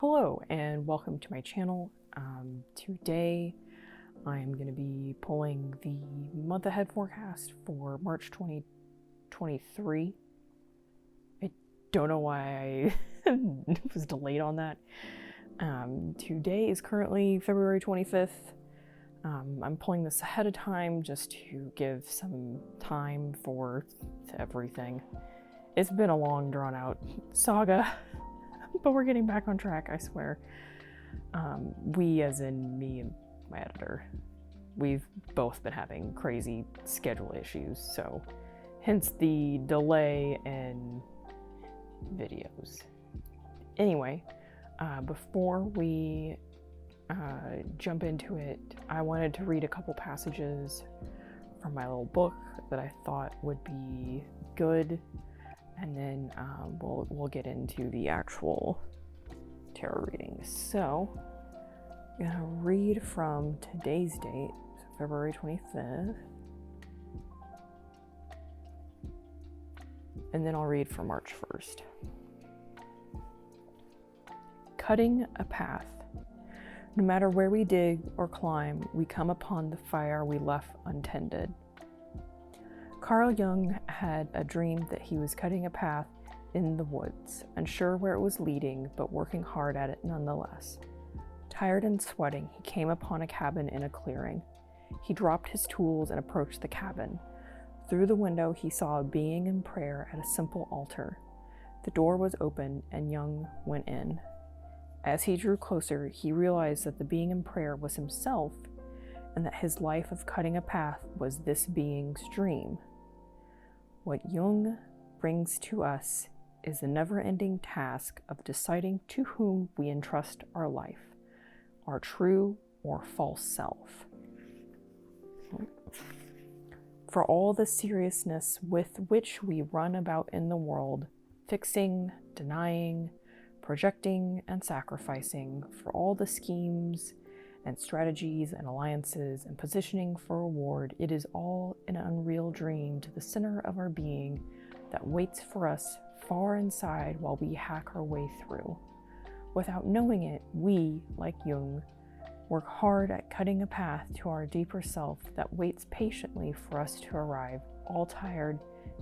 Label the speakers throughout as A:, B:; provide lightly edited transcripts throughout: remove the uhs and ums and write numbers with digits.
A: Hello and welcome to my channel. Today I'm going to be pulling the month ahead forecast for March 2023. I don't know why I was delayed on that. Today is currently February 25th. I'm pulling this ahead of time just to give some time for everything. It's been a long drawn out saga. But we're getting back on track, I swear. We, as in me and my editor, we've both been having crazy schedule issues, so hence the delay in videos. Anyway, before we jump into it, I wanted to read a couple passages from my little book that I thought would be good. And then we'll get into the actual tarot readings. So I'm gonna read from today's date, so February 25th. And then I'll read for March 1st. Cutting a path. No matter where we dig or climb, we come upon the fire we left untended. Carl Jung had a dream that he was cutting a path in the woods, unsure where it was leading, but working hard at it nonetheless. Tired and sweating, he came upon a cabin in a clearing. He dropped his tools and approached the cabin. Through the window, he saw a being in prayer at a simple altar. The door was open, and Jung went in. As he drew closer, he realized that the being in prayer was himself, and that his life of cutting a path was this being's dream. What Jung brings to us is the never-ending task of deciding to whom we entrust our life, our true or false self. For all the seriousness with which we run about in the world, fixing, denying, projecting, and sacrificing, for all the schemes and strategies and alliances and positioning for reward, it is all an unreal dream to the center of our being that waits for us far inside while we hack our way through. Without knowing it, we, like Jung, work hard at cutting a path to our deeper self that waits patiently for us to arrive, all tired,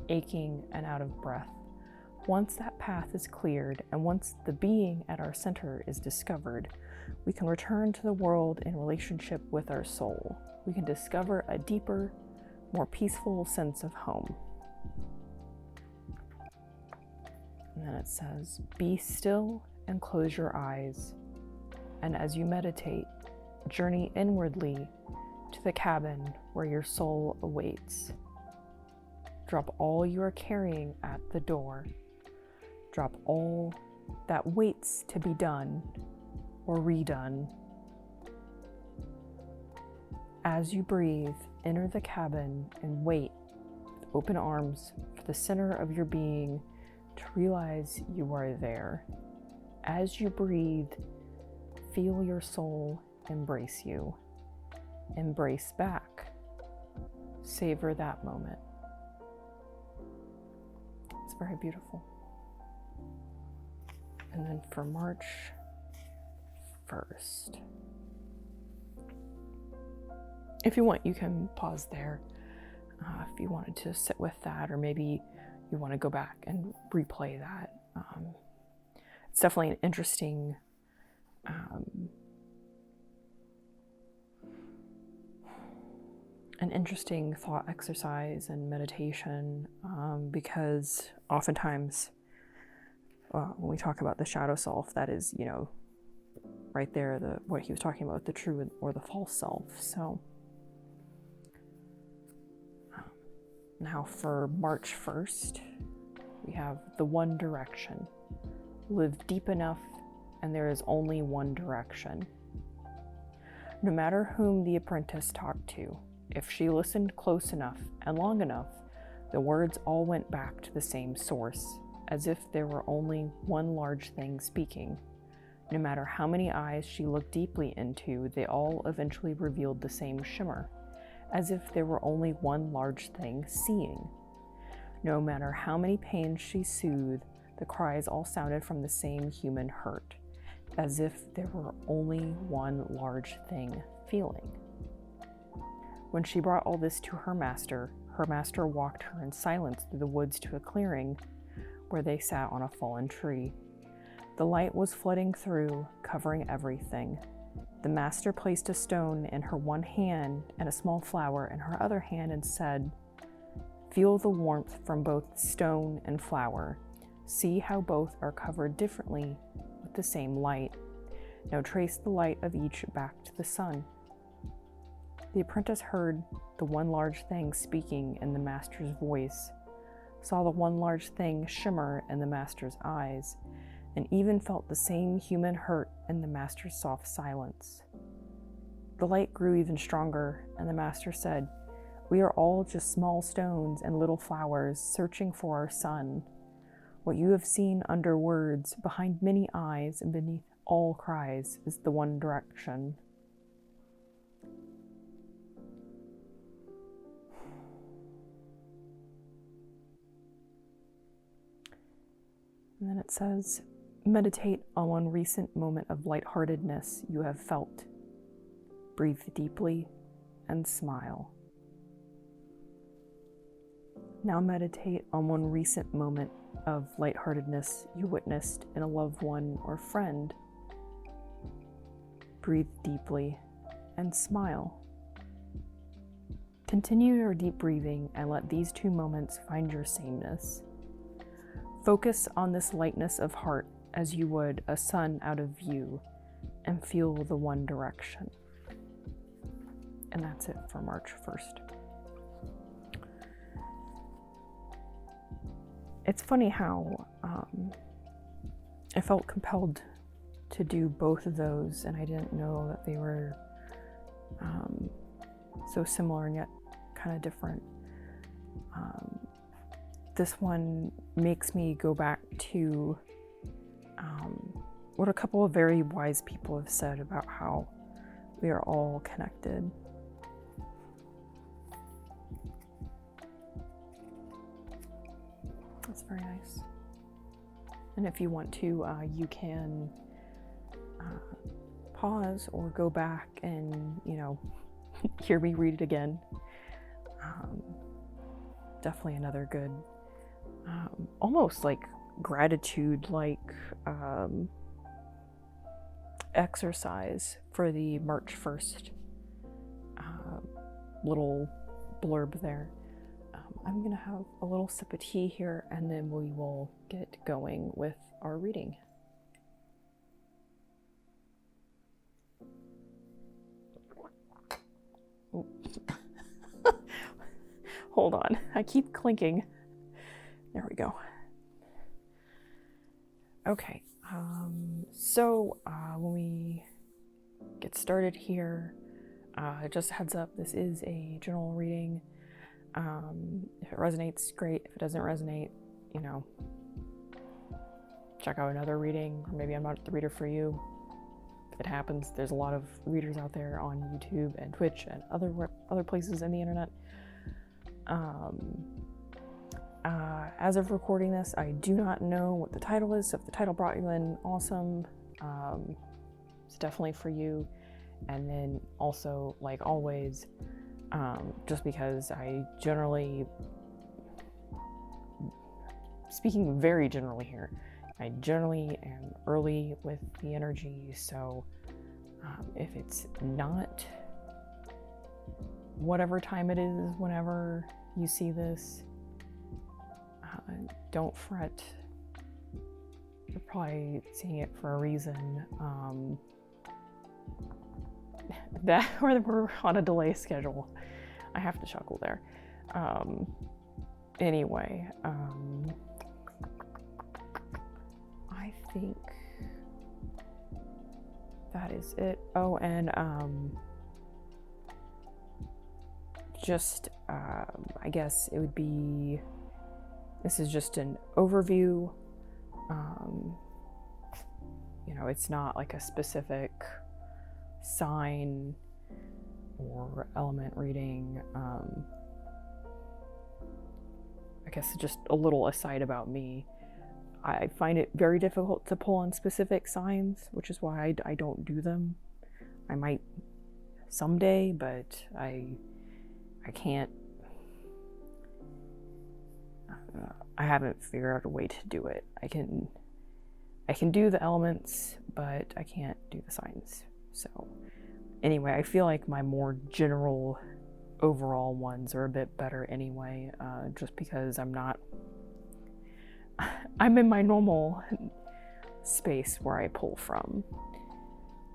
A: aching, and out of breath. Once that path is cleared, and once the being at our center is discovered, we can return to the world in relationship with our soul. We can discover a deeper, more peaceful sense of home. And then it says, be still and close your eyes. And as you meditate, journey inwardly to the cabin where your soul awaits. Drop all you are carrying at the door. Drop all that waits to be done or redone. As you breathe, enter the cabin and wait with open arms for the center of your being to realize you are there. As you breathe, feel your soul embrace you. Embrace back. Savor that moment. It's very beautiful. And then for March 1st. If you want, you can pause there if you wanted to sit with that, or maybe you want to go back and replay that. It's definitely an interesting thought exercise and meditation, because oftentimes when we talk about the shadow self, that is, right there, what he was talking about, the true or the false self. So now for March 1st, we have the one direction. Live deep enough, and there is only one direction. No matter whom the apprentice talked to, if she listened close enough and long enough, the words all went back to the same source, as if there were only one large thing speaking. No matter how many eyes she looked deeply into, they all eventually revealed the same shimmer, as if there were only one large thing seeing. No matter how many pains she soothed, the cries all sounded from the same human hurt. as if there were only one large thing feeling. When she brought all this to her master walked her in silence through the woods to a clearing where they sat on a fallen tree. The light was flooding through, covering everything. The master placed a stone in her one hand and a small flower in her other hand and said, "Feel the warmth from both stone and flower. See how both are covered differently with the same light. Now trace the light of each back to the sun." The apprentice heard the one large thing speaking in the master's voice, saw the one large thing shimmer in the master's eyes, and even felt the same human hurt in the master's soft silence. The light grew even stronger, and the master said, "We are all just small stones and little flowers searching for our sun. What you have seen under words, behind many eyes, and beneath all cries is the one direction." And then it says, meditate on one recent moment of lightheartedness you have felt. Breathe deeply and smile. Now meditate on one recent moment of lightheartedness you witnessed in a loved one or friend. Breathe deeply and smile. Continue your deep breathing and let these two moments find your sameness. Focus on this lightness of heart as you would a sun out of view, and feel the one direction. And that's it for March 1st. It's funny how I felt compelled to do both of those, and I didn't know that they were so similar and yet kind of different. This one makes me go back to what a couple of very wise people have said about how we are all connected. That's very nice. And if you want to, you can pause or go back and, hear me read it again. Definitely another good, almost like gratitude, like exercise for the March 1st little blurb there. I'm gonna have a little sip of tea here, and then we will get going with our reading. Hold on, I keep clinking. There we go. Okay, so when we get started here, just a heads up, this is a general reading. If it resonates, great. If it doesn't resonate, check out another reading, or maybe I'm not the reader for you. It happens. There's a lot of readers out there on YouTube and Twitch and other places in the internet. As of recording this, I do not know what the title is, so if the title brought you in, awesome. It's definitely for you. And then also, like always, just because I generally, speaking very generally here, I generally am early with the energy, so if it's not whatever time it is whenever you see this, don't fret. You're probably seeing it for a reason. That or we're on a delay schedule. I have to chuckle there. Anyway, I think that is it. Oh, and just I guess it would be, this is just an overview. It's not like a specific sign or element reading. I guess just a little aside about me. I find it very difficult to pull on specific signs, which is why I don't do them. I might someday, but I can't. I haven't figured out a way to do it. I can do the elements, but I can't do the signs. So anyway, I feel like my more general overall ones are a bit better anyway, just because I'm in my normal space where I pull from.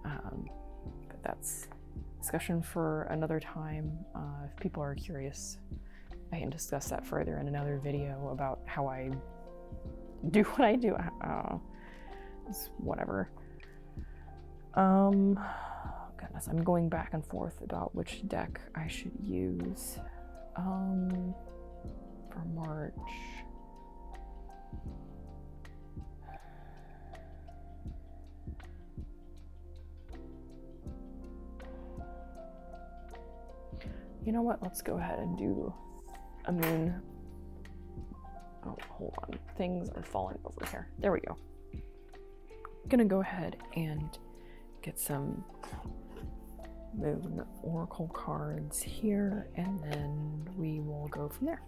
A: But that's discussion for another time. If people are curious, I can discuss that further in another video about how I do what I do. It's whatever. Goodness, I'm going back and forth about which deck I should use for March. You know what? Let's go ahead and do a moon. Oh, hold on. Things are falling over here. There we go. I'm gonna go ahead and get some moon oracle cards here, and then we will go from there.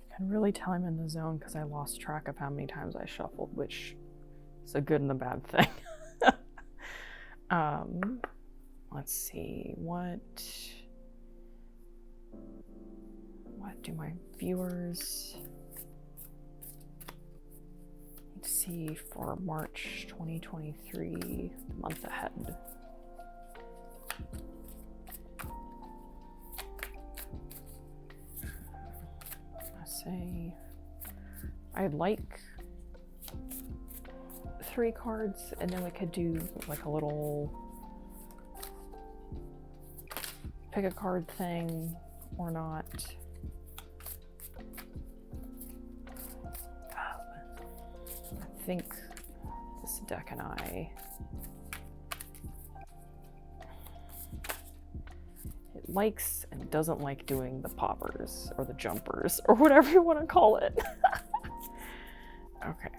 A: I can really tell I'm in the zone because I lost track of how many times I shuffled, which is a good and a bad thing. Let's see, what do my viewers need to see for March 2023, the month ahead? Say I'd like 3 cards, and then we could do like a little pick a card thing or not. I think this deck and I, it likes and doesn't like doing the poppers or the jumpers or whatever you want to call it. Okay.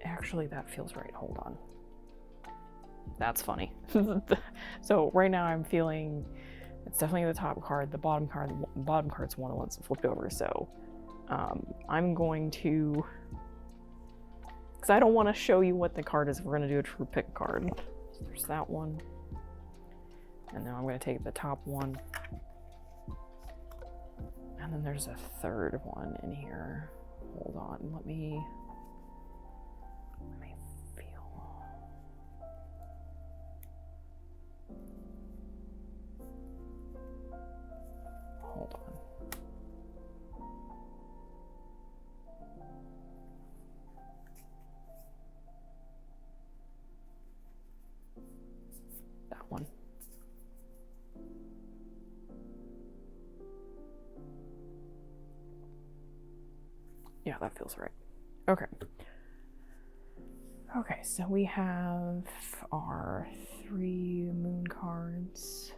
A: Actually, that feels right. Hold on. That's funny. So right now I'm feeling it's definitely the top card. The bottom card's one of the ones flipped over. So I'm going to, because I don't want to show you what the card is. We're going to do a true pick card. So there's that one. And then I'm going to take the top one. And then there's a third one in here. Hold on, let me feel. Hold on. That one. Yeah, that feels right. Okay. Okay, so we have our 3 moon cards.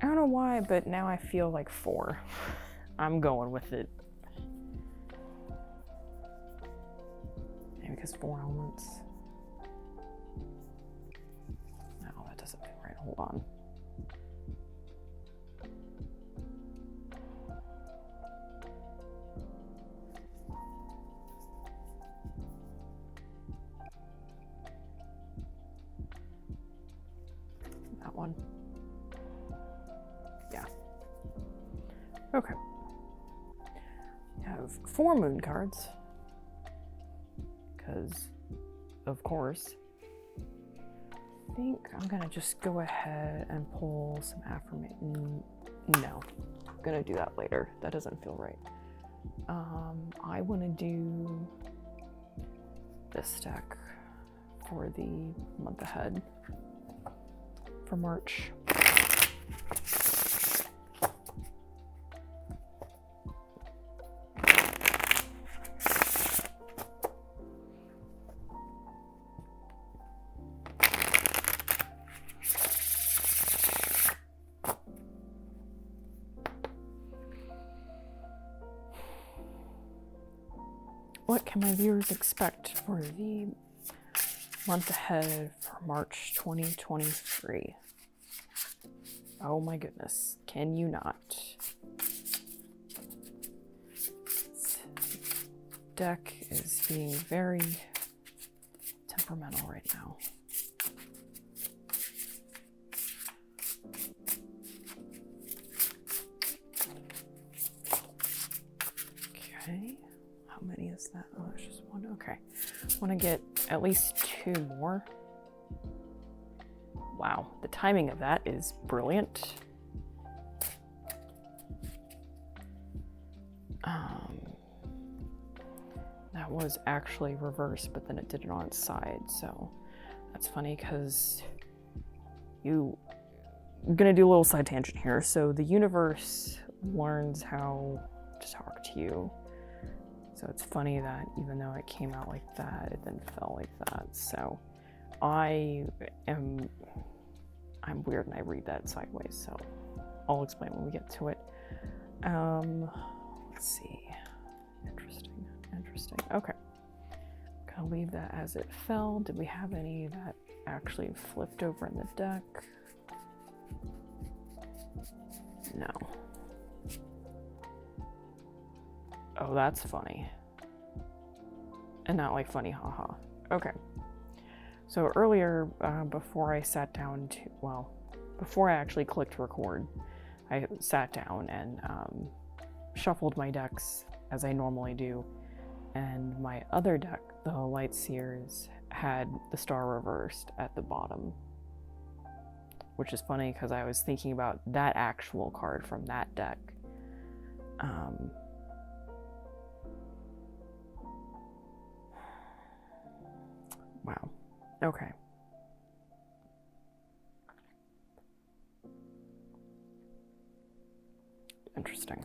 A: I don't know why, but now I feel like 4. I'm going with it. Maybe because 4 elements. No, that doesn't feel right. Hold on. Okay. We have 4 moon cards. Because, of course. I think I'm gonna just go ahead and pull some affirmation. No, I'm gonna do that later. That doesn't feel right. I want to do this deck for the month ahead for March. What can my viewers expect for the month ahead for March 2023? Oh my goodness, can you not? This deck is being very temperamental right now. Okay. How many is that? Oh, there's just one. Okay. I want to get at least 2 more. Wow, the timing of that is brilliant. That was actually reversed, but then it did it on its side. So that's funny because I'm gonna do a little side tangent here. So the universe learns how to talk to you. So it's funny that even though it came out like that, it then fell like that. So I'm weird and I read that sideways, so I'll explain when we get to it. Let's see. Interesting. Okay. Gonna leave that as it fell. Did we have any that actually flipped over in the deck? No. Oh, that's funny. And not like funny, haha. Okay. So earlier, before I sat down to, well, before I actually clicked record, I sat down and shuffled my decks as I normally do. And my other deck, the Light Seers, had the star reversed at the bottom. Which is funny because I was thinking about that actual card from that deck. Wow. Okay. Interesting.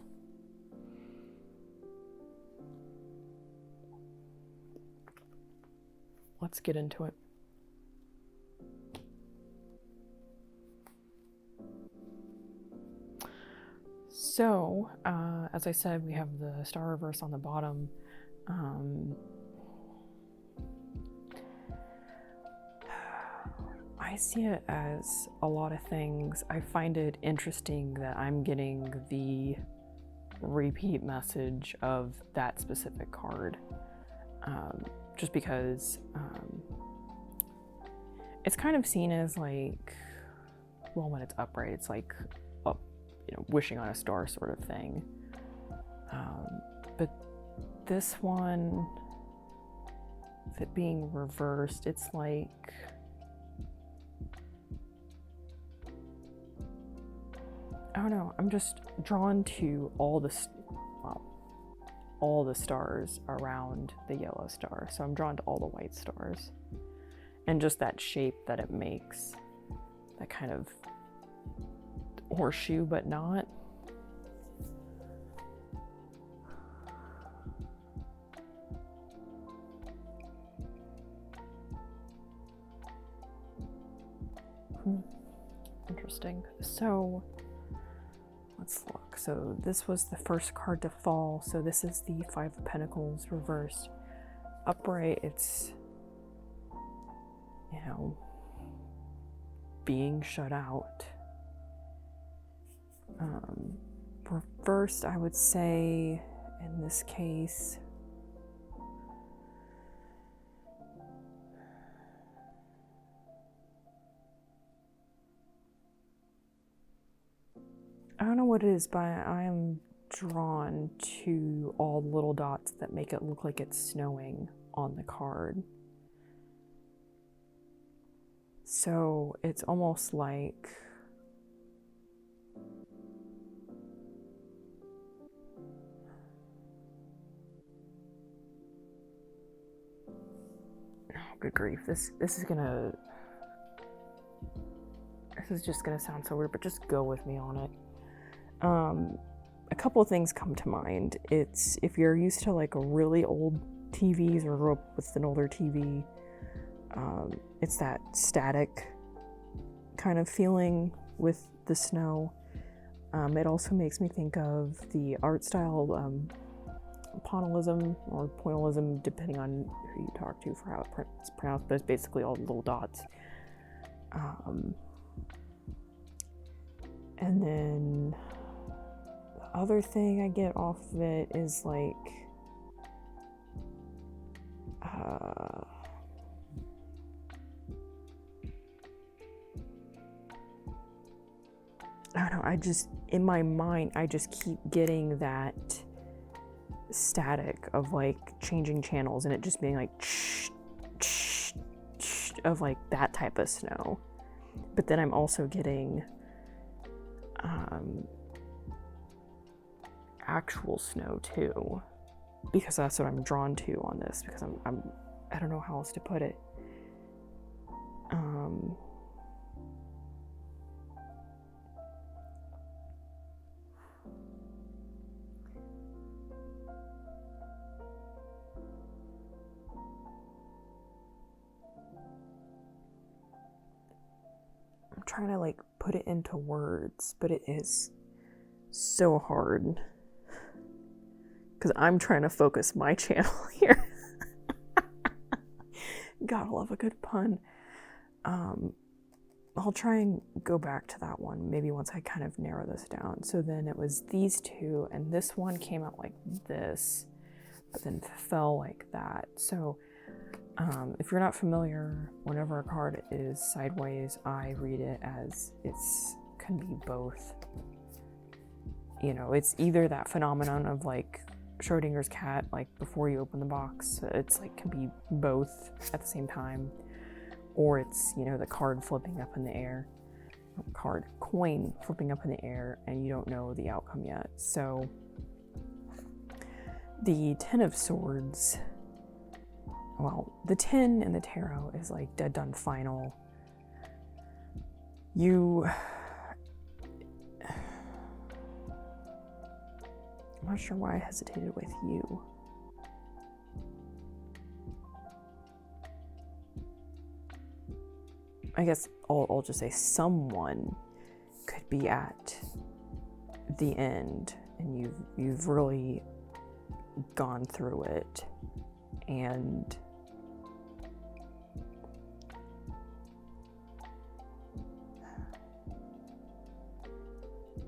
A: Let's get into it. So, as I said, we have the star reverse on the bottom. I see it as a lot of things. I find it interesting that I'm getting the repeat message of that specific card. Just because it's kind of seen as like, well, when it's upright, it's like, wishing on a star sort of thing. But this one, with it being reversed, it's like, I don't know, I'm just drawn to all the stars around the yellow star. So I'm drawn to all the white stars. And just that shape that it makes. That kind of horseshoe, but not. Interesting. So let's look. So this was the first card to fall. So this is the 5 of Pentacles reversed. Upright, it's, being shut out. Reversed, I would say, in this case, I don't know what it is, but I'm drawn to all the little dots that make it look like it's snowing on the card. So it's almost like good grief, this is just gonna sound so weird, but just go with me on it. A couple of things come to mind. It's if you're used to like a really old TVs or grew up with an older TV, it's that static kind of feeling with the snow. It also makes me think of the art style pointillism or pointillism, depending on who you talk to for how it's pronounced, but it's basically all the little dots. And then the other thing I get off of it is like I don't know, in my mind, I just keep getting that static of like changing channels and it just being like of like that type of snow. But then I'm also getting actual snow too, because that's what I'm drawn to on this, because I don't know how else to put it. I'm trying to like put it into words, but it is so hard because I'm trying to focus my channel here. Gotta love a good pun. I'll try and go back to that one maybe once I kind of narrow this down. So then it was these two, and this one came out like this, but then fell like that. So if you're not familiar, whenever a card is sideways, I read it as can be both. You know, it's either that phenomenon of like Schrodinger's cat, like before you open the box, it's like can be both at the same time, or it's, you know, the card flipping up in the air, coin flipping up in the air, and you don't know the outcome yet. So the Ten of Swords, well, the 10 in the tarot is like dead done final. I'm not sure why I hesitated with you. I guess I'll just say someone could be at the end and you've really gone through it, and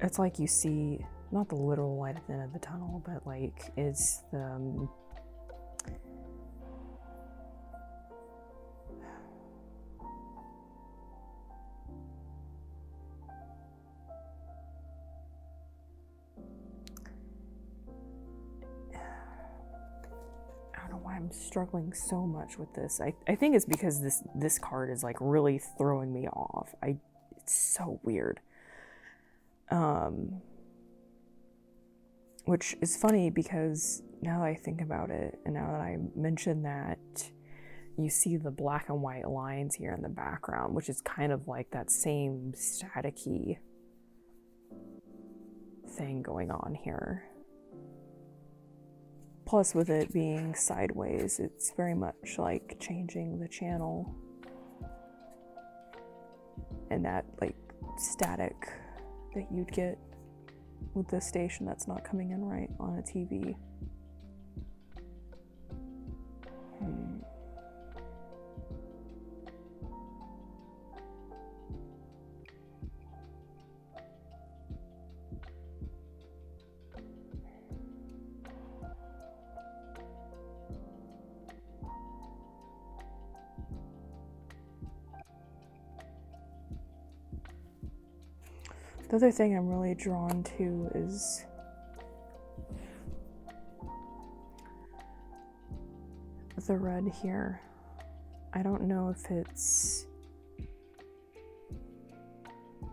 A: it's like you see not the literal light at the end of the tunnel, but like it's the I don't know why I'm struggling so much with this. I think it's because this card is like really throwing me off. It's so weird. Which is funny because now that I think about it, and now that I mention that, you see the black and white lines here in the background, which is kind of like that same staticky thing going on here. Plus, with it being sideways, it's very much like changing the channel and that like static that you'd get with this station that's not coming in right on a TV. The other thing I'm really drawn to is the red here. I don't know if it's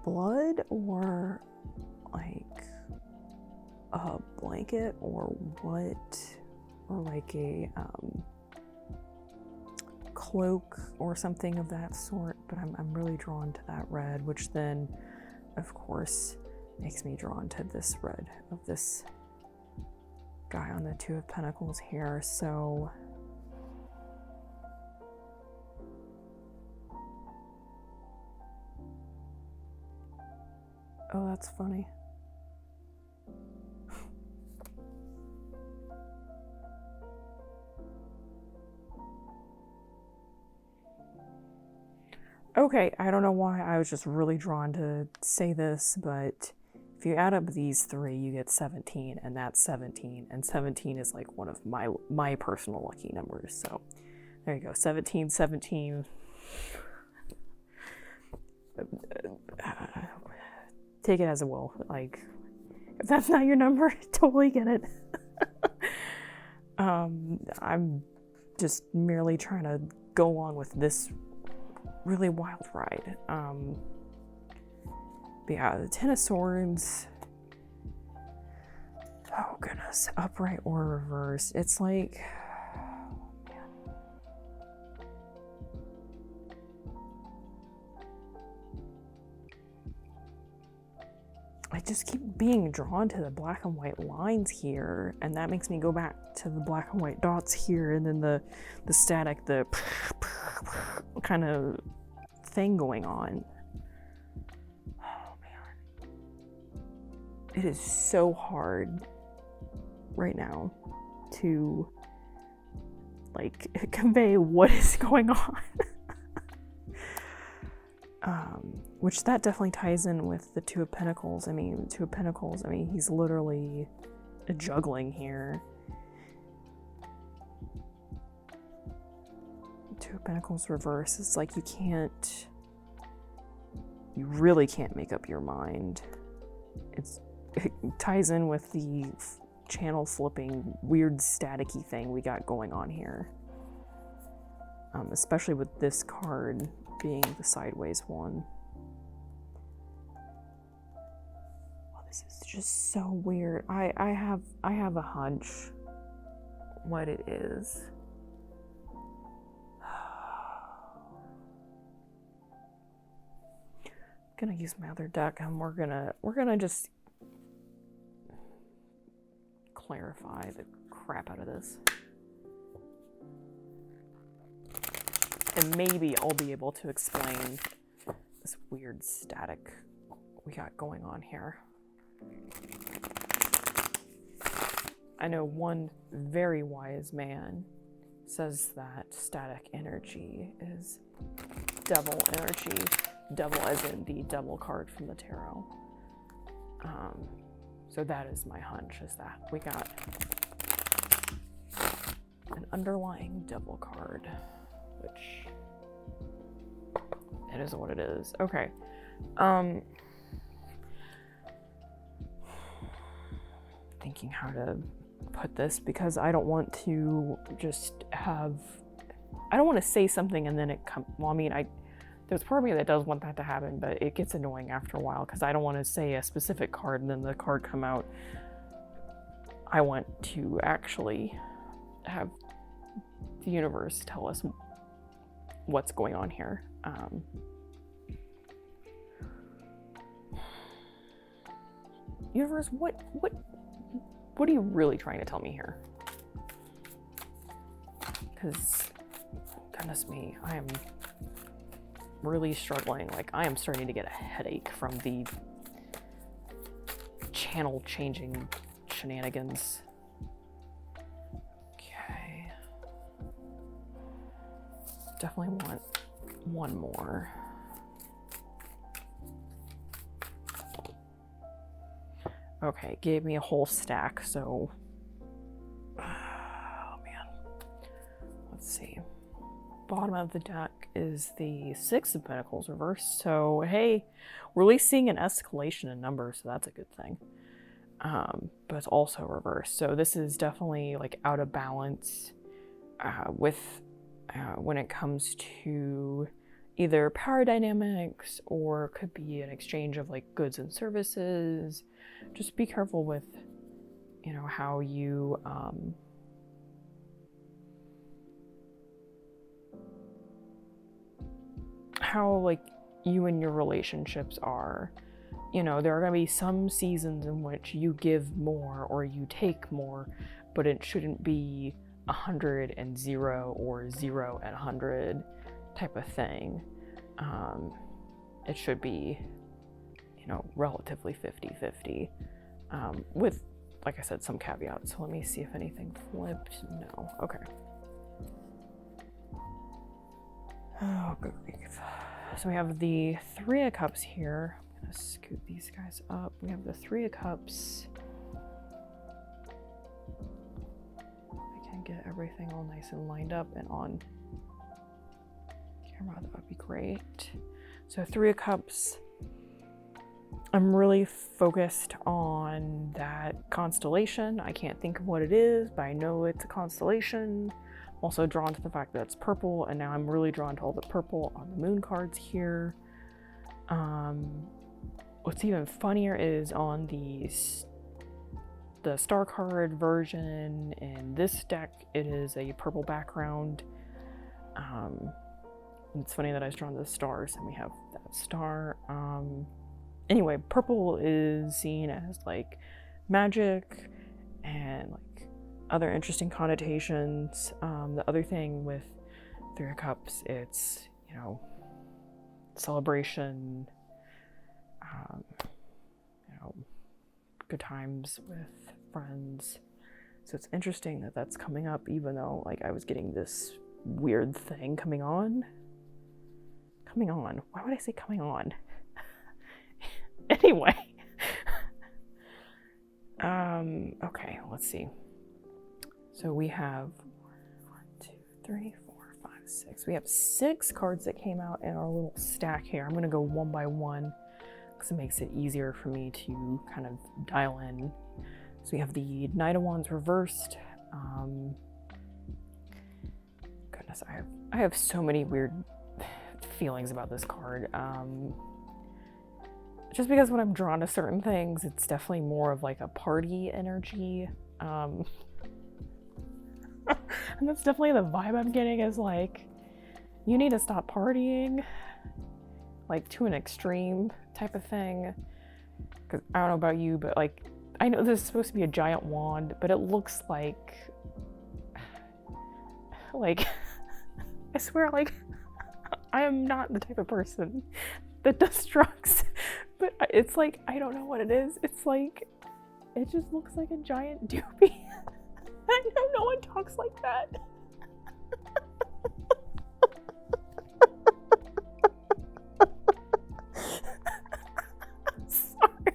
A: blood or like a blanket or what, or like a cloak or something of that sort, but I'm really drawn to that red, which then of course makes me drawn to this red of this guy on the Two of Pentacles here. So oh, that's funny. Okay, I don't know why I was just really drawn to say this, but if you add up these three, you get 17, and that's 17, and 17 is like one of my personal lucky numbers. So there you go, 17, 17. Take it as a will. Like, if that's not your number, totally get it. I'm just merely trying to go along with this really wild ride. But yeah, the Ten of Swords. Oh goodness, upright or reversed. It's like, I just keep being drawn to the black and white lines here, and that makes me go back to the black and white dots here, and then the static, the kind of thing going on. Oh man, it is so hard right now to like convey what is going on. Which that definitely ties in with the Two of Pentacles. I mean, Two of Pentacles, I mean, he's literally juggling here. Two of Pentacles reverse. It's like you really can't make up your mind. It ties in with the channel flipping, weird staticky thing we got going on here. Especially with this card being the sideways one. Oh, this is just so weird. I have a hunch what it is. I'm gonna use my other deck, and we're gonna just clarify the crap out of this. And maybe I'll be able to explain this weird static we got going on here. I know one very wise man says that static energy is devil energy. Devil as in the devil card from the tarot. So that is my hunch, is that we got an underlying devil card, which it is what it is. Okay. Thinking how to put this, because I don't want to just have, I don't want to say something and then it come, well, I mean, there's part of me that does want that to happen, but it gets annoying after a while, because I don't want to say a specific card and then the card come out. I want to actually have the universe tell us what's going on here. Universe, what are you really trying to tell me here? Because, goodness me, I am really struggling. Like, I am starting to get a headache from the channel changing shenanigans. Okay. Definitely want one more. Okay, gave me a whole stack, so... Oh, man. Let's see. Bottom of the deck is the Six of Pentacles reversed, so hey, we're at least seeing an escalation in numbers, so that's a good thing. But it's also reversed, so this is definitely, like, out of balance. when it comes to either power dynamics or could be an exchange of like goods and services. Just be careful with, you know, how you how like you and your relationships are. You know, there are going to be some seasons in which you give more or you take more, but it shouldn't be 100 and 0 or 0 and 100 type of thing. It should be, you know, relatively 50-50, with, like I said, some caveats. So let me see if anything flipped. No. Okay. Oh, good grief. So we have the Three of Cups here. I'm gonna scoot these guys up. We have the Three of Cups. I can get everything all nice and lined up and on camera. That would be great. So Three of Cups. I'm really focused on that constellation. I can't think of what it is, but I know it's a constellation. I'm also drawn to the fact that it's purple, and now I'm really drawn to all the purple on the moon cards here. What's even funnier is on the star card version in this deck, it is a purple background. It's funny that I was drawn to the stars and we have that star. Anyway, purple is seen as like magic and like other interesting connotations. The other thing with Three of Cups, it's, you know, celebration, you know, good times with friends. So it's interesting that that's coming up, even though like I was getting this weird thing coming on. Why would I say coming on? Anyway. Okay, let's see. So we have 1, 2, 3, 4, 5, 6. We have 6 cards that came out in our little stack here. I'm gonna go one by one because it makes it easier for me to kind of dial in. So we have the Knight of Wands reversed. Goodness, I have so many weird feelings about this card. Just because when I'm drawn to certain things, it's definitely more of like a party energy. And that's definitely the vibe I'm getting, is like, you need to stop partying, like to an extreme type of thing. Because I don't know about you, but like, I know this is supposed to be a giant wand, but it looks like I swear, like, I am not the type of person that does drugs, but it's like, I don't know what it is. It's like, it just looks like a giant doobie. I know no one talks like that. Sorry,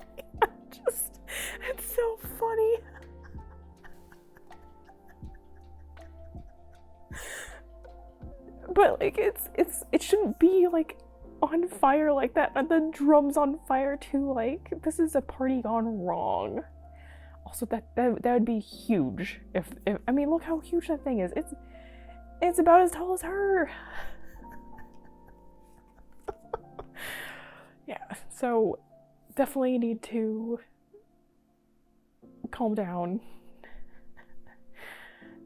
A: it's so funny. But like, it shouldn't be like on fire like that, and the drum's on fire too. Like, this is a party gone wrong. Also, that would be huge if I mean, look how huge that thing is. It's about as tall as her. Yeah, so definitely need to calm down.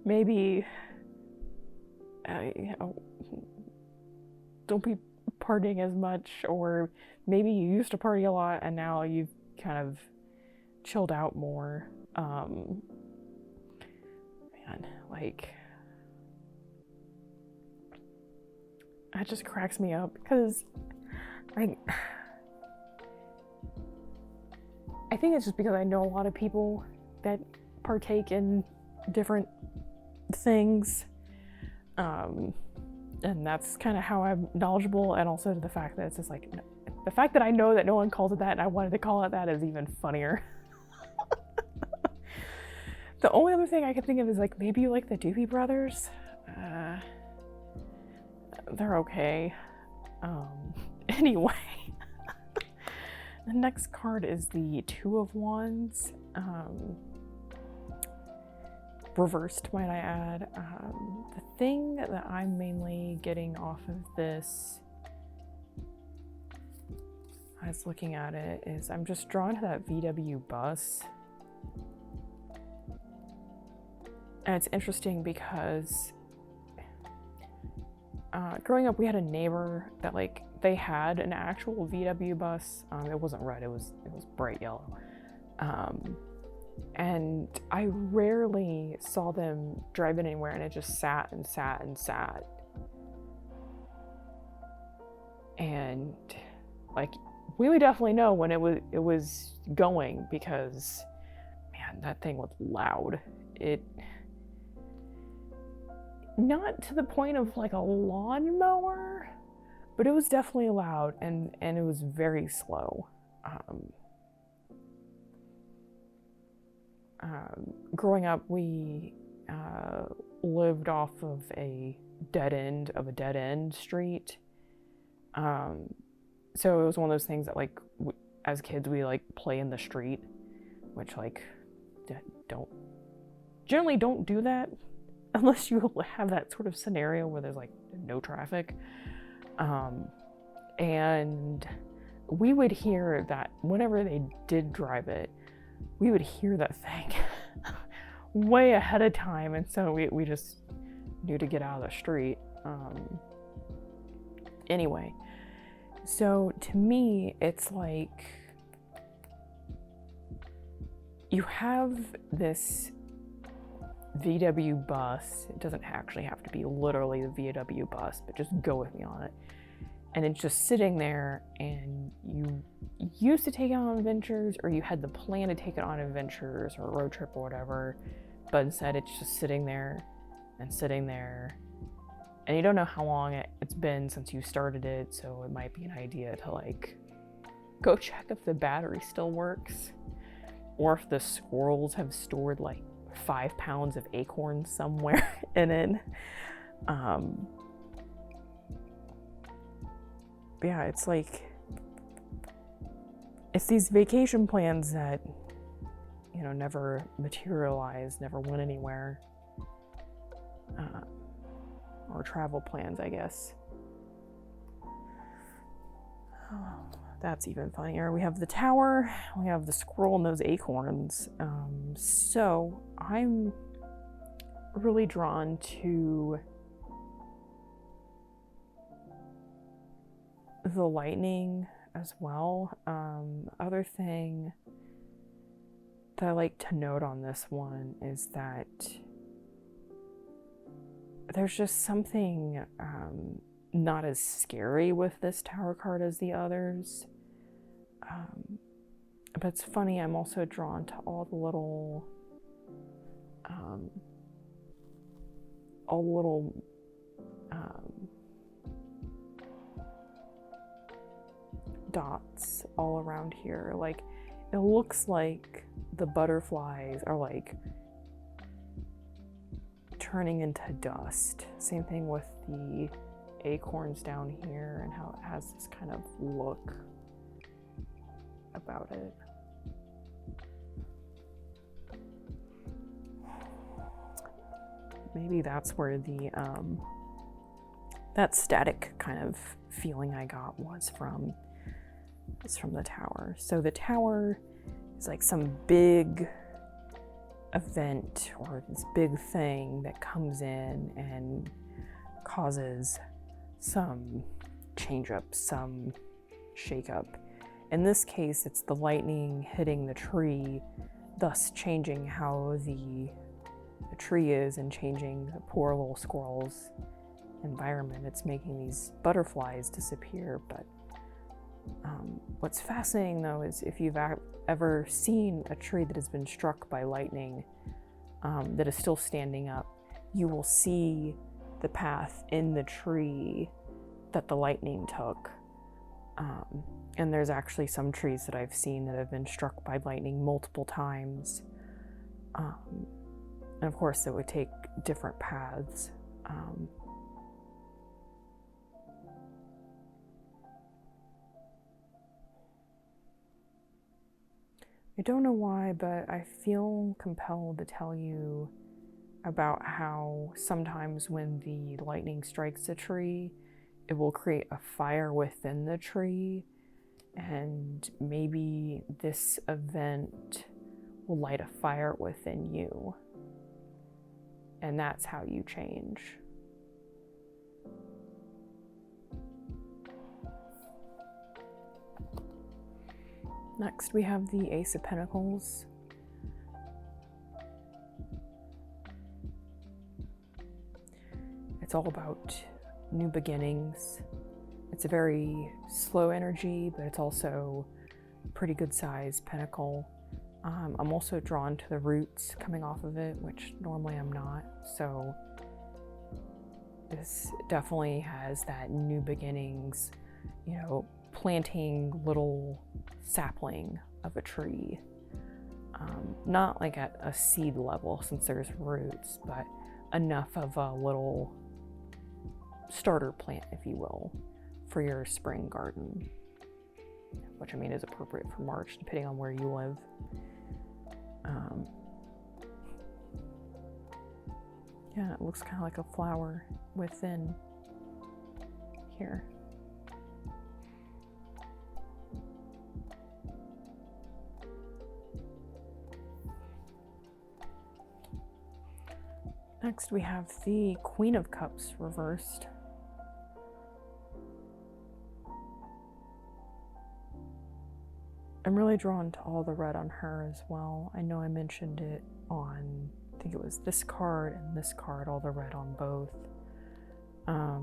A: Maybe you know, don't be partying as much, or maybe you used to party a lot and now you've kind of chilled out more. Man, like, that just cracks me up, because I think it's just because I know a lot of people that partake in different things, and that's kind of how I'm knowledgeable, and also to the fact that it's just like, the fact that I know that no one calls it that and I wanted to call it that is even funnier. The only other thing I could think of is like, maybe like the Doobie Brothers. They're okay. Anyway. The next card is the Two of Wands. reversed, might I add. The thing that I'm mainly getting off of this, I was looking at it, is I'm just drawn to that VW bus. And it's interesting because growing up, we had a neighbor that, like, they had an actual VW bus. It wasn't red, it was bright yellow. And I rarely saw them drive it anywhere, and it just sat and sat and sat. And like, we would definitely know when it was going, because man, that thing was loud. It, not to the point of like a lawnmower, but it was definitely loud, and it was very slow. Growing up, we lived off of a dead end street. So it was one of those things that, like, as kids, we like play in the street, which, like, generally don't do that unless you have that sort of scenario where there's like no traffic. And we would hear that whenever they did drive it, we would hear that thing way ahead of time, and so we just knew to get out of the street. Anyway, so to me, it's like you have this VW bus. It doesn't actually have to be literally the VW bus, but just go with me on it. And it's just sitting there, and you used to take it on adventures, or you had the plan to take it on adventures or a road trip or whatever, but instead it's just sitting there and sitting there, and you don't know how long it's been since you started it, so it might be an idea to like go check if the battery still works, or if the squirrels have stored like 5 pounds of acorns somewhere in it. Yeah, it's like, it's these vacation plans that, you know, never materialize, never went anywhere. Or travel plans, I guess. Oh, that's even funnier. We have the tower, we have the squirrel and those acorns. So I'm really drawn to the lightning as well. Other thing that I like to note on this one is that there's just something not as scary with this tower card as the others. But it's funny, I'm also drawn to all the little dots all around here. Like, it looks like the butterflies are like turning into dust. Same thing with the acorns down here, and how it has this kind of look about it. Maybe that's where the that static kind of feeling I got was from the tower. So the tower is like some big event or this big thing that comes in and causes some change up, some shake up. In this case, it's the lightning hitting the tree, thus changing how the tree is and changing the poor little squirrel's environment. It's making these butterflies disappear. But what's fascinating though is if you've ever seen a tree that has been struck by lightning that is still standing up, you will see the path in the tree that the lightning took. And there's actually some trees that I've seen that have been struck by lightning multiple times. And of course, it would take different paths. I don't know why, but I feel compelled to tell you about how sometimes when the lightning strikes a tree, it will create a fire within the tree, and maybe this event will light a fire within you, and that's how you change. Next, we have the Ace of Pentacles. It's all about new beginnings. It's a very slow energy, but it's also a pretty good size pentacle. I'm also drawn to the roots coming off of it, which normally I'm not. So this definitely has that new beginnings, you know, planting little sapling of a tree. Not like at a seed level since there's roots, but enough of a little starter plant, if you will, for your spring garden, which I mean is appropriate for March depending on where you live. Yeah, it looks kind of like a flower within here. Next we have the Queen of Cups reversed. I'm really drawn to all the red on her as well. I know I mentioned it on, I think it was this card and this card, all the red on both. I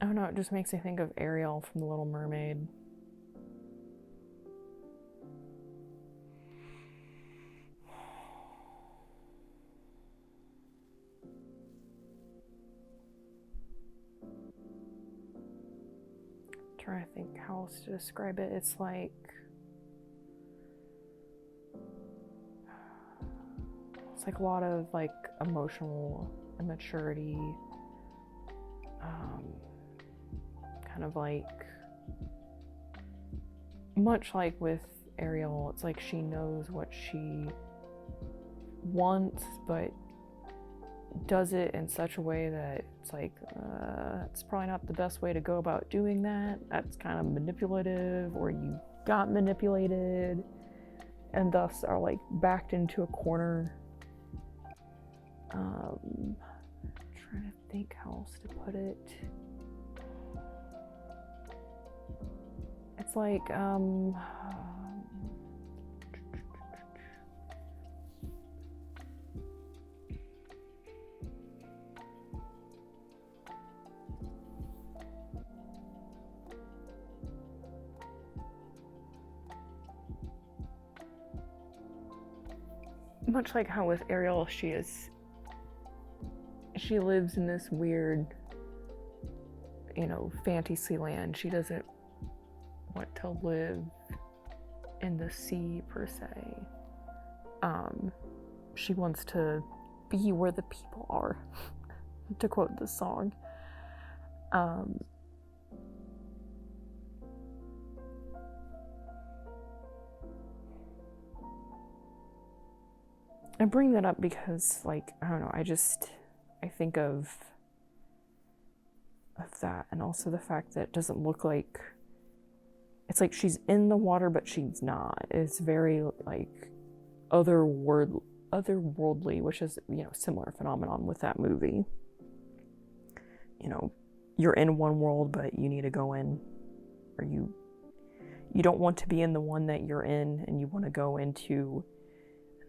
A: don't know, it just makes me think of Ariel from The Little Mermaid. Trying to think how else to describe it. It's like a lot of like emotional immaturity, kind of like much like with Ariel, it's like she knows what she wants but does it in such a way that it's like it's probably not the best way to go about doing that. That's kind of manipulative, or you got manipulated and thus are like backed into a corner. Trying to think how else to put it. It's like much like how with Ariel, she lives in this weird, you know, fantasy land. She doesn't want to live in the sea per se. She wants to be where the people are, to quote the song. I bring that up because, like, I don't know, I think of that, and also the fact that it doesn't look like, it's like she's in the water but she's not. It's very like otherworldly, which is, you know, similar phenomenon with that movie. You know, you're in one world but you need to go in, or you don't want to be in the one that you're in, and you want to go into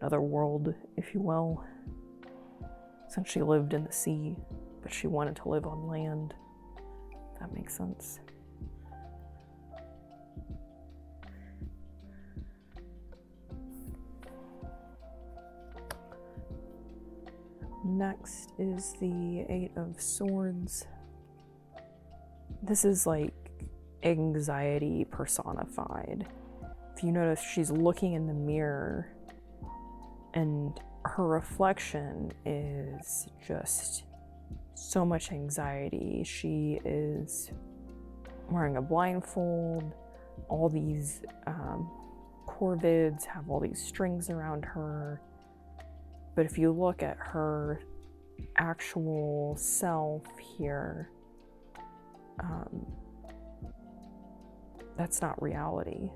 A: another world, if you will. Since she lived in the sea, but she wanted to live on land. That makes sense. Next is the Eight of Swords. This is like anxiety personified. If you notice, she's looking in the mirror and her reflection is just so much anxiety. She is wearing a blindfold. all these corvids have all these strings around her. But if you look at her actual self here, that's not reality.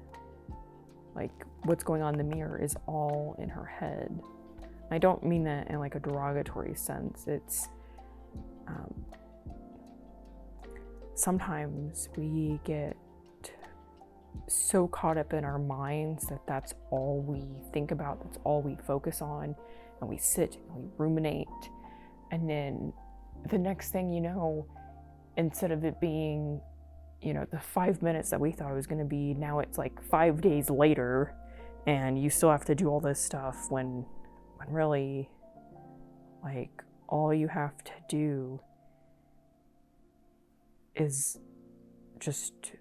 A: Like, what's going on in the mirror is all in her head. I don't mean that in like a derogatory sense. It's sometimes we get so caught up in our minds that that's all we think about, that's all we focus on, and we sit and we ruminate, and then the next thing you know, instead of it being, you know, the 5 minutes that we thought it was going to be, now it's like 5 days later and you still have to do all this stuff when really, like, all you have to do is just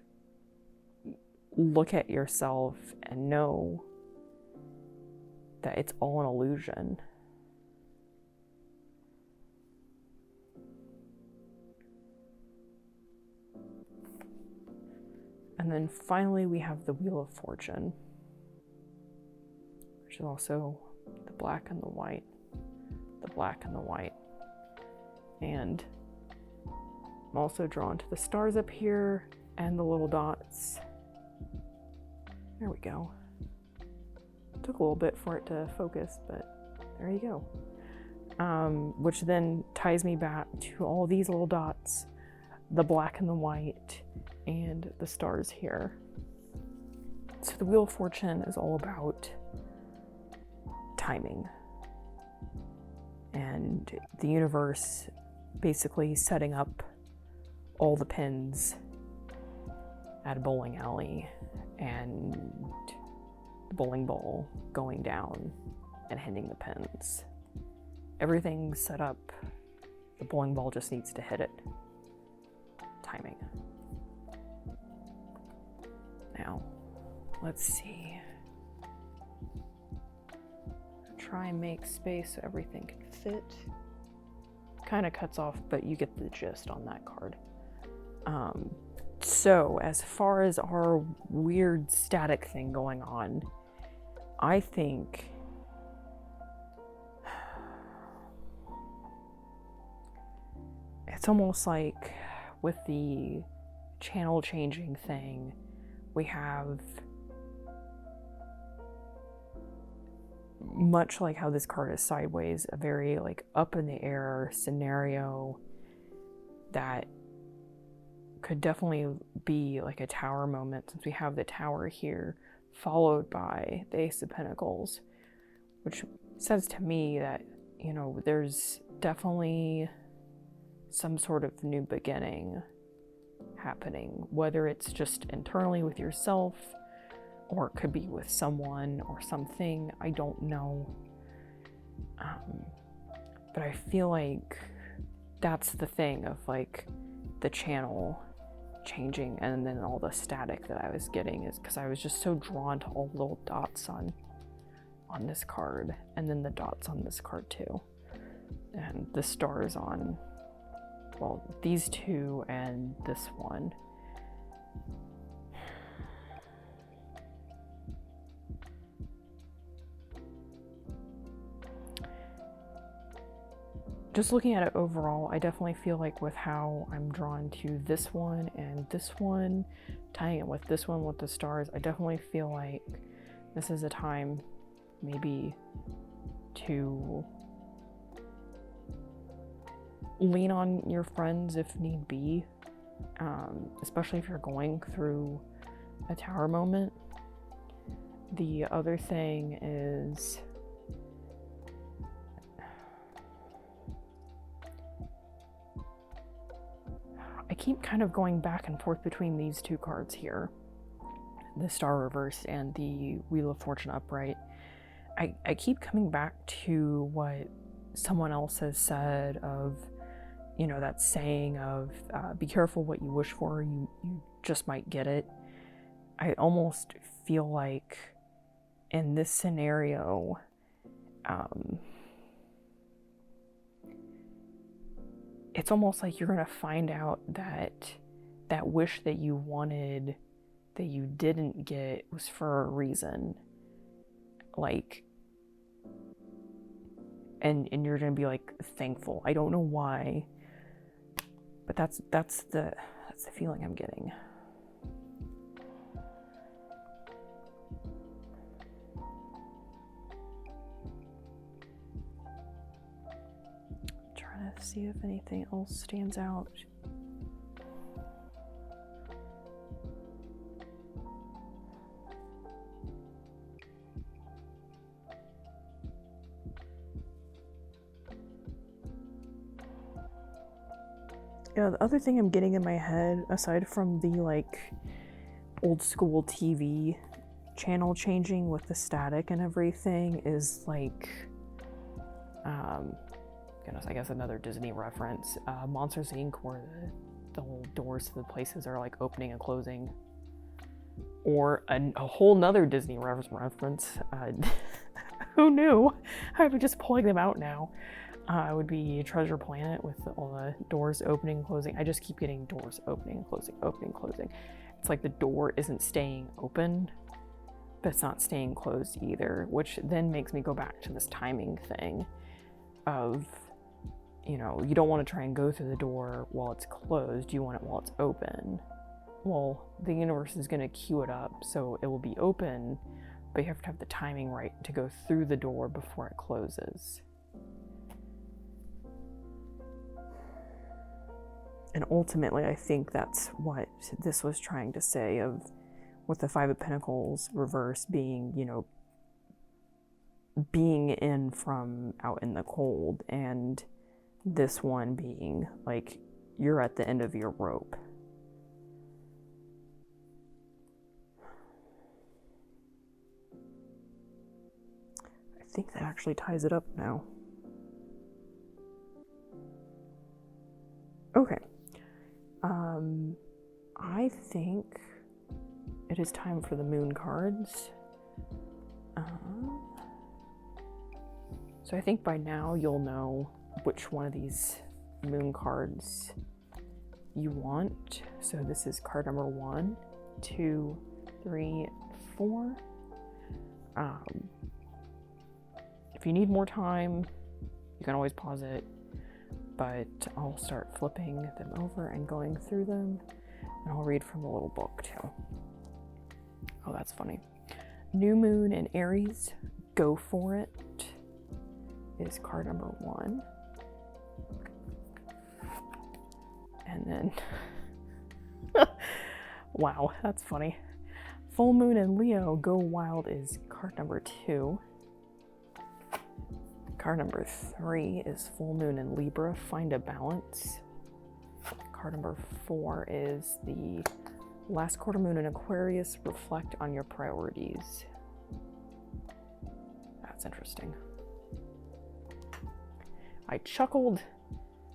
A: look at yourself and know that it's all an illusion. And then finally we have the Wheel of Fortune, which is also the black and the white, the black and the white. And I'm also drawn to the stars up here and the little dots. There we go. Took a little bit for it to focus, but there you go. Which then ties me back to all these little dots, the black and the white, and the stars here. So the Wheel of Fortune is all about timing and the universe basically setting up all the pins at a bowling alley and the bowling ball going down and hitting the pins. Everything's set up. The bowling ball just needs to hit it. Timing. Now, let's see. Try and make space so everything can fit. Kind of cuts off, but you get the gist on that card. So as far as our weird static thing going on, I think it's almost like with the channel changing thing, we have, much like how this card is sideways, a very like up in the air scenario that could definitely be like a tower moment, since we have the tower here followed by the Ace of Pentacles, which says to me that, you know, there's definitely some sort of new beginning happening, whether it's just internally with yourself or it could be with someone or something, I don't know. But I feel like that's the thing of like the channel changing, and then all the static that I was getting is because I was just so drawn to all the little dots on this card, and then the dots on this card too, and the stars on, well, these two and this one. Just looking at it overall, I definitely feel like with how I'm drawn to this one and this one, tying it with this one with the stars, I definitely feel like this is a time maybe to lean on your friends if need be, especially if you're going through a tower moment. The other thing is, I keep kind of going back and forth between these two cards here, the Star Reverse and the Wheel of Fortune upright. I keep coming back to what someone else has said of, you know, that saying of be careful what you wish for, you just might get it. I almost feel like in this scenario, it's almost like you're going to find out that that wish that you wanted that you didn't get was for a reason. Like, and you're gonna be like thankful. I don't know why, but that's the feeling I'm getting. Trying to see if anything else stands out. Yeah, the other thing I'm getting in my head, aside from the like old school TV channel changing with the static and everything, is like, goodness, I guess another Disney reference, Monsters Inc., where the whole doors to the places are like opening and closing. Or a whole nother Disney reference. Who knew? I'm just pulling them out now. It would be Treasure Planet with all the doors opening and closing. I just keep getting doors opening and closing, opening and closing. It's like the door isn't staying open, but it's not staying closed either, which then makes me go back to this timing thing of, you know, you don't want to try and go through the door while it's closed. You want it while it's open. Well, the universe is going to cue it up, so it will be open, but you have to have the timing right to go through the door before it closes. And ultimately, I think that's what this was trying to say, of with the Five of Pentacles reverse being, you know, being in from out in the cold, and this one being like you're at the end of your rope. I think that actually ties it up now. Okay. I think it is time for the moon cards. So I think by now you'll know which one of these moon cards you want. So this is card number 1, 2, 3, 4. If you need more time, you can always pause it, but I'll start flipping them over and going through them, and I'll read from the little book too. Oh, that's funny. New Moon in Aries, Go For It, is card number 1. And then, wow, that's funny. Full Moon in Leo, Go Wild, is card number 2. Card number 3 is Full Moon in Libra, Find a Balance. Card number 4 is the last quarter moon in Aquarius, Reflect on Your Priorities. That's interesting. I chuckled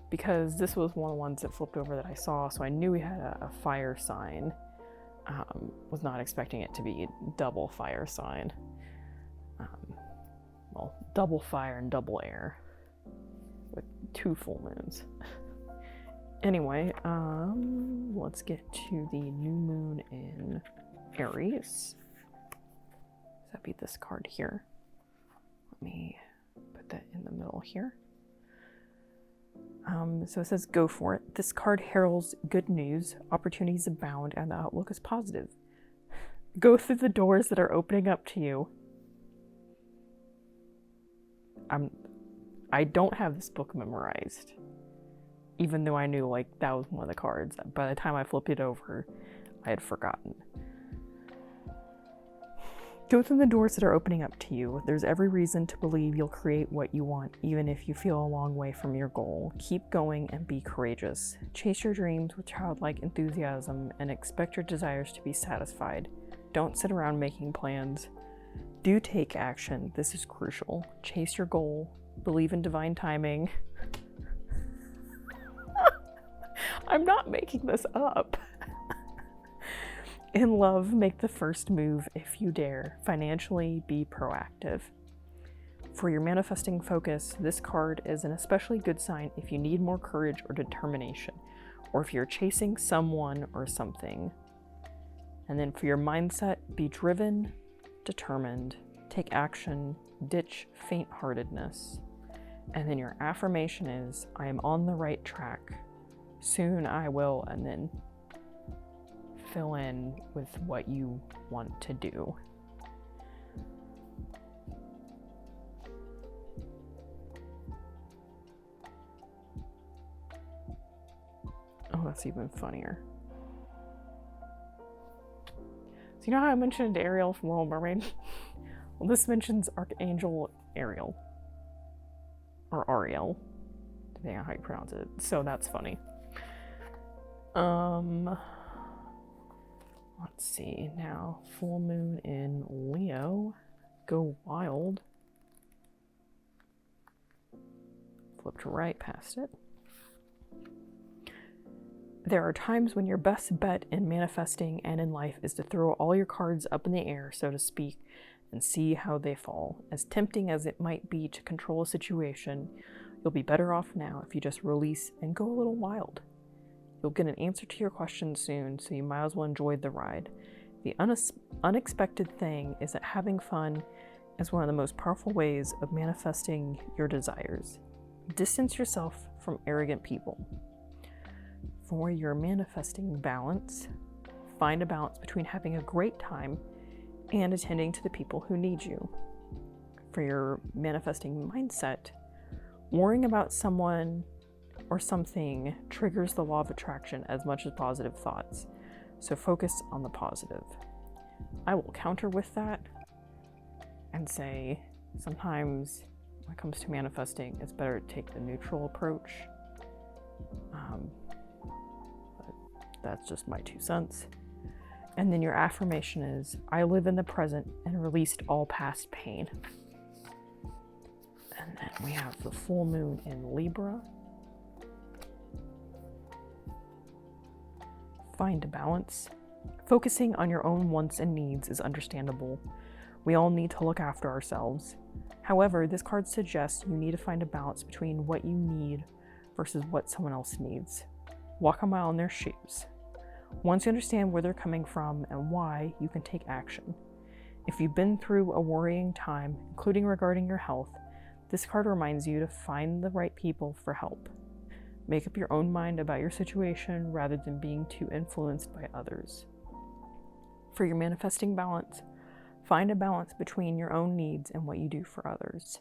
A: because this was one of the ones that flipped over that I saw, so I knew we had a fire sign. Was not expecting it to be double fire sign. Well, double fire and double air with 2 full moons. Anyway, let's get to the new moon in Aries. That'd be this card here. Let me put that in the middle here. So it says, Go For It. This card heralds good news, opportunities abound, and the outlook is positive. Go through the doors that are opening up to you. I don't have this book memorized, even though I knew like that was one of the cards. By the time I flipped it over, I had forgotten. Go through the doors that are opening up to you. There's every reason to believe you'll create what you want, even if you feel a long way from your goal. Keep going and be courageous. Chase your dreams with childlike enthusiasm and expect your desires to be satisfied. Don't sit around making plans. Do take action. This is crucial. Chase your goal. Believe in divine timing. I'm not making this up. In love, make the first move if you dare. Financially, be proactive. For your manifesting focus, this card is an especially good sign if you need more courage or determination, or if you're chasing someone or something. And then for your mindset, be driven, determined, take action, ditch faint-heartedness. And then your affirmation is, I am on the right track. Soon I will, and then fill in with what you want to do. Oh, that's even funnier. So you know how I mentioned Ariel from Little Mermaid? Well, this mentions Archangel Ariel. Or Ariel, depending on how you pronounce it. So that's funny. Let's see now. Full moon in Leo. Go wild. Flipped right past it. There are times when your best bet in manifesting and in life is to throw all your cards up in the air, so to speak, and see how they fall. As tempting as it might be to control a situation, you'll be better off now if you just release and go a little wild. You'll get an answer to your question soon, so you might as well enjoy the ride. The unexpected thing is that having fun is one of the most powerful ways of manifesting your desires. Distance yourself from arrogant people. For your manifesting balance, find a balance between having a great time and attending to the people who need you. For your manifesting mindset, worrying about someone or something triggers the law of attraction as much as positive thoughts, so focus on the positive. I will counter with that and say sometimes when it comes to manifesting, it's better to take the neutral approach. But that's just my 2 cents. And then your affirmation is, I live in the present and released all past pain. And then we have the full moon in Libra. Find a balance. Focusing on your own wants and needs is understandable. We all need to look after ourselves. However, this card suggests you need to find a balance between what you need versus what someone else needs. Walk a mile in their shoes. Once you understand where they're coming from and why, you can take action. If you've been through a worrying time, including regarding your health, this card reminds you to find the right people for help. Make up your own mind about your situation rather than being too influenced by others. For your manifesting balance, find a balance between your own needs and what you do for others.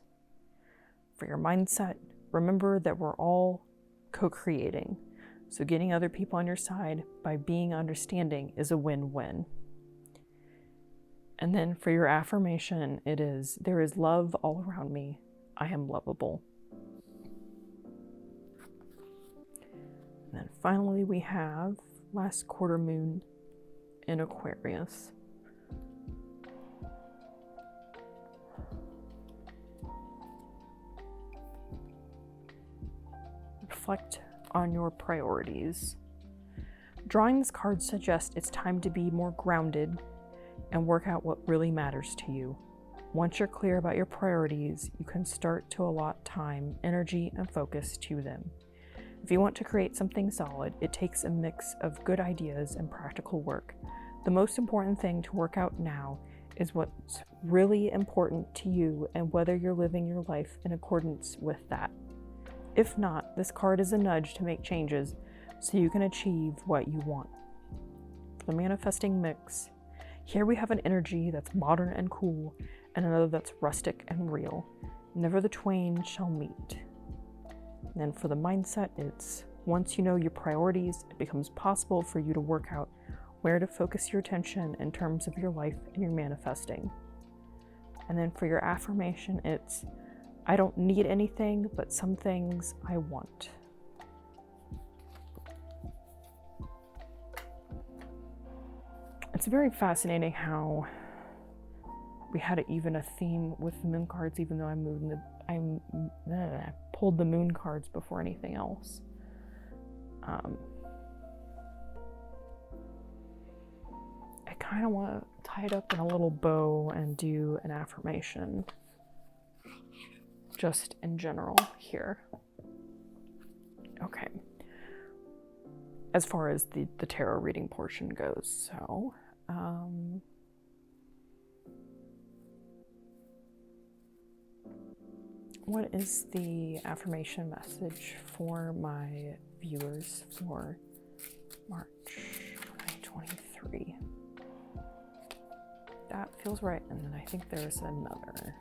A: For your mindset, remember that we're all co-creating. So getting other people on your side by being understanding is a win-win. And then for your affirmation, it is, there is love all around me. I am lovable. And then finally we have last quarter moon in Aquarius. Reflect on your priorities. Drawing this card suggests it's time to be more grounded and work out what really matters to you. Once you're clear about your priorities, you can start to allot time, energy, and focus to them. If you want to create something solid, it takes a mix of good ideas and practical work. The most important thing to work out now is what's really important to you and whether you're living your life in accordance with that. If not, this card is a nudge to make changes so you can achieve what you want. For the manifesting mix, here we have an energy that's modern and cool and another that's rustic and real. Never the twain shall meet. And then for the mindset, it's once you know your priorities, it becomes possible for you to work out where to focus your attention in terms of your life and your manifesting. And then for your affirmation, it's I don't need anything, but some things I want. It's very fascinating how we had even a theme with the moon cards, even though I pulled the moon cards before anything else. I kind of want to tie it up in a little bow and do an affirmation. Just in general here. Okay. As far as the tarot reading portion goes, so What is the affirmation message for my viewers for March 2023? That feels right. And then I think there's another.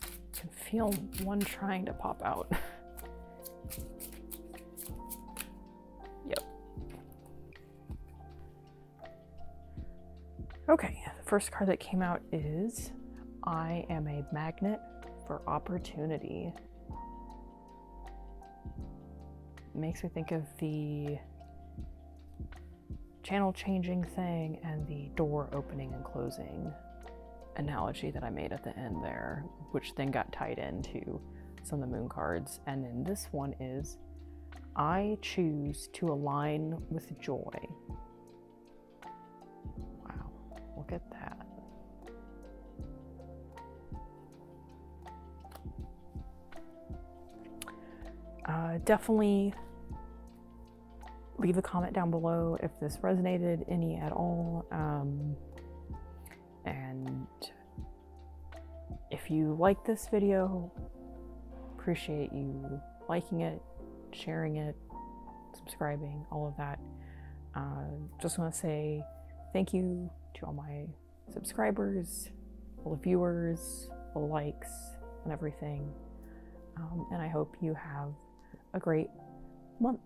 A: I can feel one trying to pop out. Yep. Okay, the first card that came out is I am a magnet for opportunity. It makes me think of the channel changing thing and the door opening and closing analogy that I made at the end there, which then got tied into some of the moon cards. And then this one is I choose to align with joy. Wow, look at that. Definitely leave a comment down below if this resonated any at all. And if you like this video, appreciate you liking it, sharing it, subscribing, all of that. Just want to say thank you to all my subscribers, all the viewers, all the likes, and everything. And I hope you have a great month.